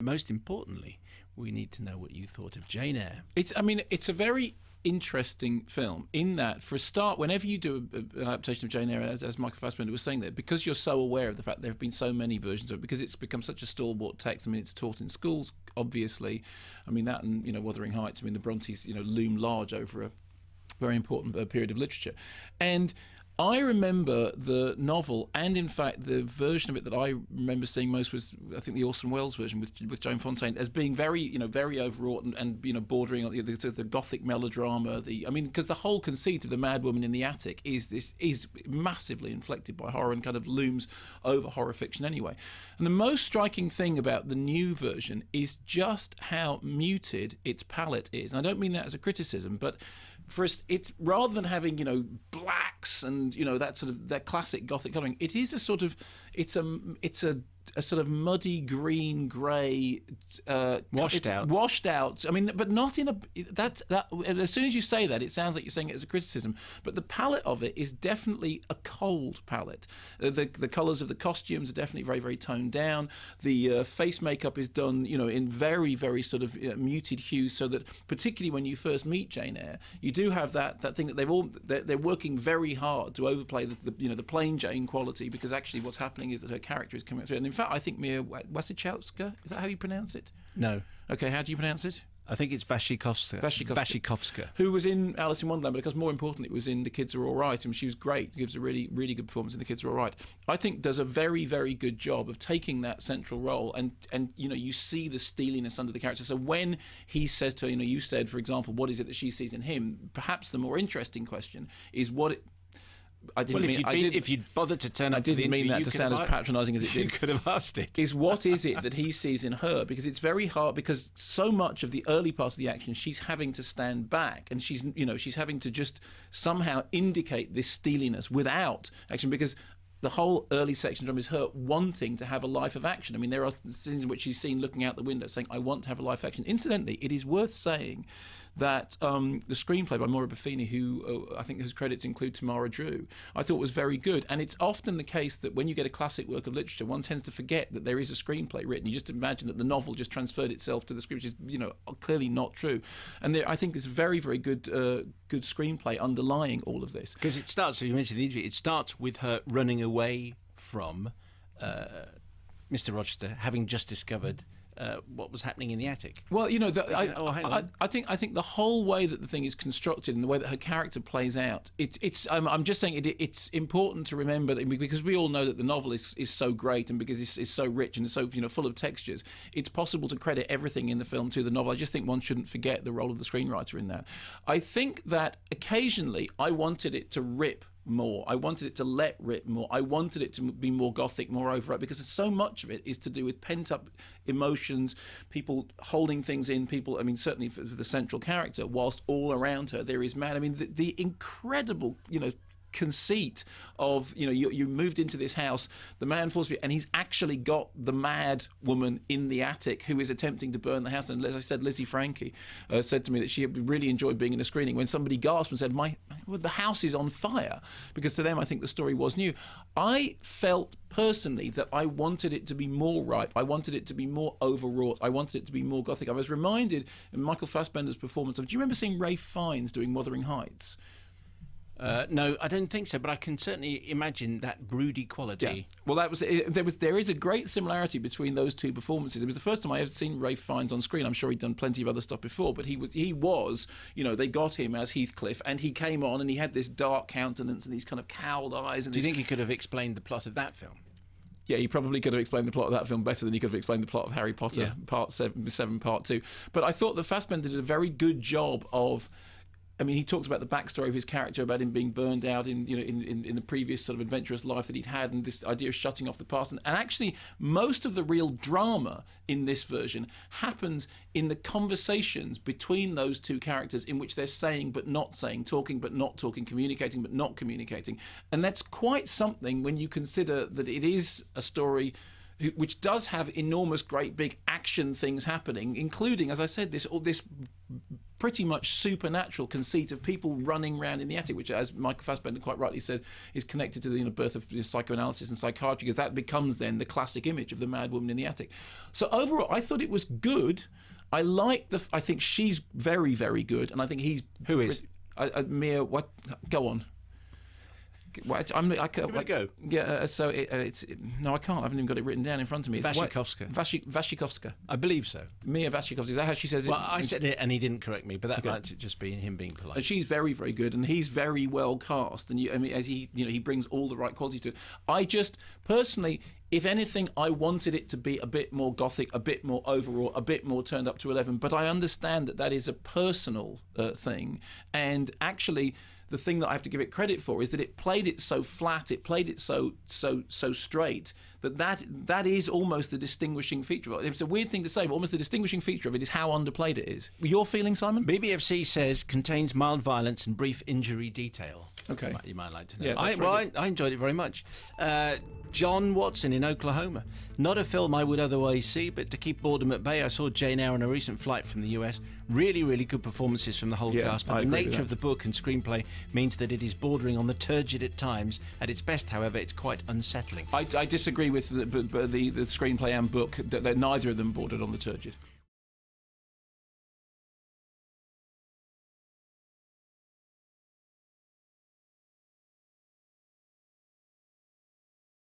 most importantly, we need to know what you thought of Jane Eyre. It's a very interesting film in that, for a start, whenever you do an adaptation of Jane Eyre, as Michael Fassbender was saying there, because you're so aware of the fact there have been so many versions of it, because it's become such a stalwart text. I mean, it's taught in schools, obviously. I mean, that and, Wuthering Heights, I mean, the Brontes, loom large over a very important period of literature. And I remember the novel, and in fact the version of it that I remember seeing most was, I think, the Orson Welles version with Joan Fontaine, as being very, very overwrought and bordering on the gothic melodrama. Because the whole conceit of the mad woman in the attic is massively inflected by horror and kind of looms over horror fiction anyway. And the most striking thing about the new version is just how muted its palette is. And I don't mean that as a criticism, but first, it's rather than having blacks and that classic gothic colouring, it is a sort of it's a sort of muddy green grey, washed out. I mean, but not in a that. As soon as you say that, it sounds like you're saying it as a criticism. But the palette of it is definitely a cold palette. The colours of the costumes are definitely very, very toned down. The face makeup is done, in very, very sort of muted hues, so that particularly when you first meet Jane Eyre, you do have that thing that they're working very hard to overplay the plain Jane quality, because actually what's happening is that her character is coming through. And in fact, I think Mia Wasikowska, is that how you pronounce it? No. Okay, how do you pronounce it? I think it's Wasikowska. Who was in Alice in Wonderland, but because more importantly, it was in The Kids Are All Right, and she was great. Gives a really, really good performance in The Kids Are All Right. I think does a very, very good job of taking that central role, and you see the steeliness under the character. So when he says to her, you said, for example, what is it that she sees in him? Perhaps the more interesting question is what it. If you'd bothered to turn up to the interview, I didn't mean that to sound as patronising as it did. You could have asked it. Is what is it that he sees in her? Because it's very hard, because so much of the early part of the action, she's having to stand back, and she's having to just somehow indicate this steeliness without action, because the whole early section of the drama is her wanting to have a life of action. I mean, there are scenes in which she's seen looking out the window saying, I want to have a life of action. Incidentally, it is worth saying that the screenplay by Maura Buffini, who I think his credits include Tamara Drew, I thought was very good. And it's often the case that when you get a classic work of literature, one tends to forget that there is a screenplay written. You just imagine that the novel just transferred itself to the script, which is clearly not true. And I think there's very, very good screenplay underlying all of this. Because it starts, so you mentioned the interview, it starts with her running away from Mr. Rochester, having just discovered what was happening in the attic. Well, I think the whole way that the thing is constructed and the way that her character plays out, I'm just saying it's important to remember that, because we all know that the novel is so great, and because it's so rich and so full of textures, it's possible to credit everything in the film to the novel. I just think one shouldn't forget the role of the screenwriter in that. I think that occasionally I wanted it to rip more. I wanted it to let rip more. I wanted it to be more gothic, more overwrought, because so much of it is to do with pent-up emotions, people holding things in, certainly for the central character, whilst all around her there is mad. I mean, the incredible, conceit of you moved into this house, the man falls for you, and he's actually got the mad woman in the attic who is attempting to burn the house. And as I said, Lizzie Frankie said to me that she really enjoyed being in a screening when somebody gasped and said, the house is on fire, because to them I think the story was new. I felt personally that I wanted it to be more ripe. I wanted it to be more overwrought. I wanted it to be more gothic. I was reminded in Michael Fassbender's performance of, do you remember seeing Ralph Fiennes doing Wuthering Heights? No, I don't think so, but I can certainly imagine that broody quality. Yeah. Well, there is a great similarity between those two performances. It was the first time I ever seen Ralph Fiennes on screen. I'm sure he'd done plenty of other stuff before, but he was, they got him as Heathcliff, and he came on and he had this dark countenance and these kind of cowled eyes. And do you think he could have explained the plot of that film? Yeah, he probably could have explained the plot of that film better than he could have explained the plot of Harry Potter, Part 7, Part 2. But I thought that Fassbender did a very good job of... he talked about the backstory of his character, about him being burned out in the previous sort of adventurous life that he'd had, and this idea of shutting off the past. And actually, most of the real drama in this version happens in the conversations between those two characters, in which they're saying but not saying, talking but not talking, communicating but not communicating. And that's quite something when you consider that it is a story which does have enormous, great, big action things happening, including, as I said, this pretty much supernatural conceit of people running around in the attic, which, as Michael Fassbender quite rightly said, is connected to the birth of psychoanalysis and psychiatry, because that becomes then the classic image of the mad woman in the attic. So overall, I thought it was good. I think she's very, very good, and I think he's... Who is? Mia... What? Go on. Give it a go. Yeah, no, I can't. I haven't even got it written down in front of me. It's Wasikowska. Wasikowska. I believe so. Mia Wasikowska. Is that how she says it? Well, I said it and he didn't correct me, but that might just be him being polite. And she's very, very good, and he's very well cast. And as he brings all the right qualities to it. I just personally, if anything, I wanted it to be a bit more gothic, a bit more overall, a bit more turned up to 11. But I understand that is a personal thing, and actually, the thing that I have to give it credit for is that it played it so flat, it played it so straight, that is almost the distinguishing feature of it. It's a weird thing to say, but almost the distinguishing feature of it is how underplayed it is. Your feeling, Simon? BBFC says contains mild violence and brief injury detail. Okay. You might like to know. Yeah, I enjoyed it very much. John Watson in Oklahoma. Not a film I would otherwise see, but to keep boredom at bay, I saw Jane Eyre on a recent flight from the US. Really, really good performances from the whole cast, but the nature of the book and screenplay means that it is bordering on the turgid at times. At its best, however, it's quite unsettling. I disagree with the screenplay and book, that neither of them bordered on the turgid.